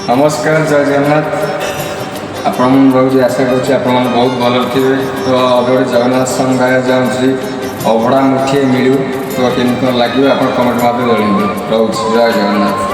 नमस्कार जय जगन्नाथ आपण बहुत आशा कर बहुत भल थे। तो अब जगन्नाथ सॉन्ग गाया जाऊँगी अभड़ा मुठिए मिलू तो केन लगे आप कमेंट माध्यम जन रोच जय जगन्नाथ।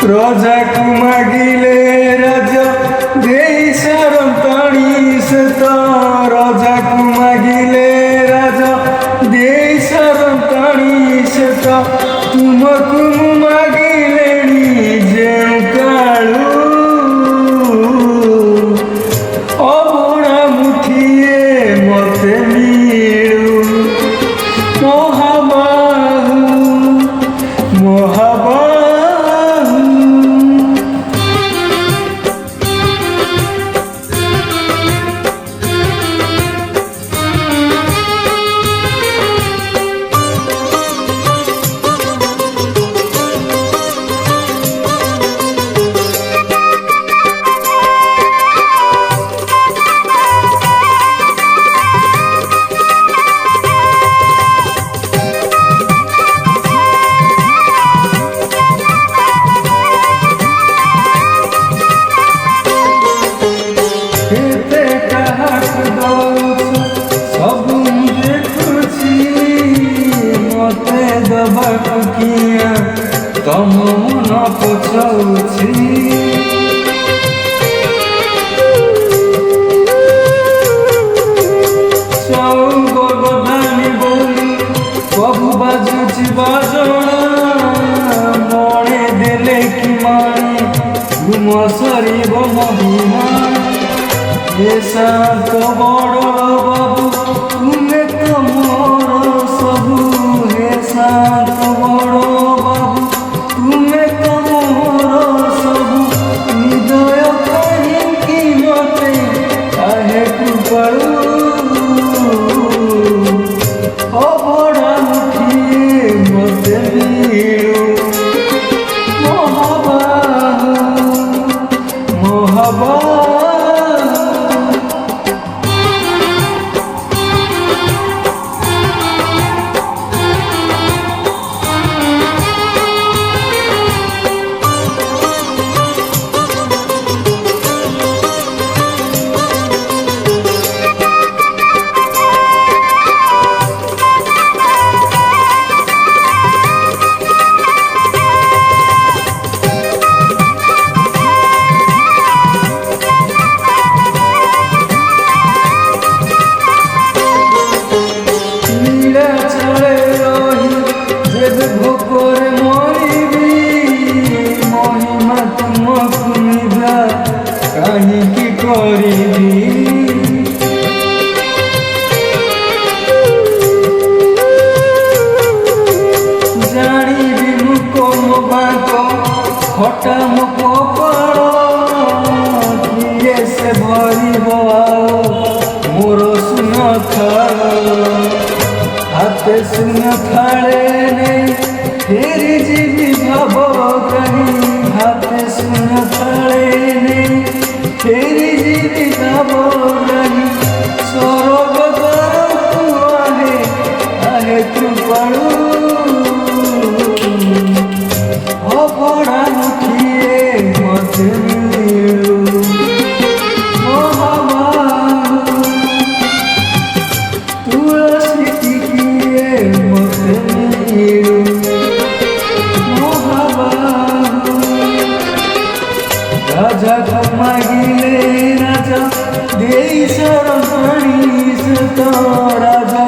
राजा को मागिले राजा दे शरण ताणी से तो राजा को मागिले राजा दे शरण ताणी से तो तुमको मागिले जे कालू अबड़ा मुठिए मते मिलू महाबाहु महाबाहु। तम मन पचाउछि गदानी बोली प्रभु बाजुछि बाजणा मणे देले कि माणी घुम सरीब महिमा ऐसा तो बड़ बाबू तुमे तो मोर सबू ऐसा तो बड़ बाबू तुमे तो मोर सबू हृदय कहीं मते काहे कृपालु अबड़ा मुठिए मते मिलू महाबाहु महाबाहु। हटा मुको किए से भरिब मोर सुन थाल हाथे सुन थाले नहीं फेरी जीवी भाव कहीं हाथे सुन थाले नहीं फेरी जीवी भाव कहीं सरग आहे आहे कृपालु अबड़ा मुठिए मते मिलू महाबाहु तुलसी टिकिए मते मिलू महाबाहु। राजा को मागिले राजा दे शरण ताणी से तो राजा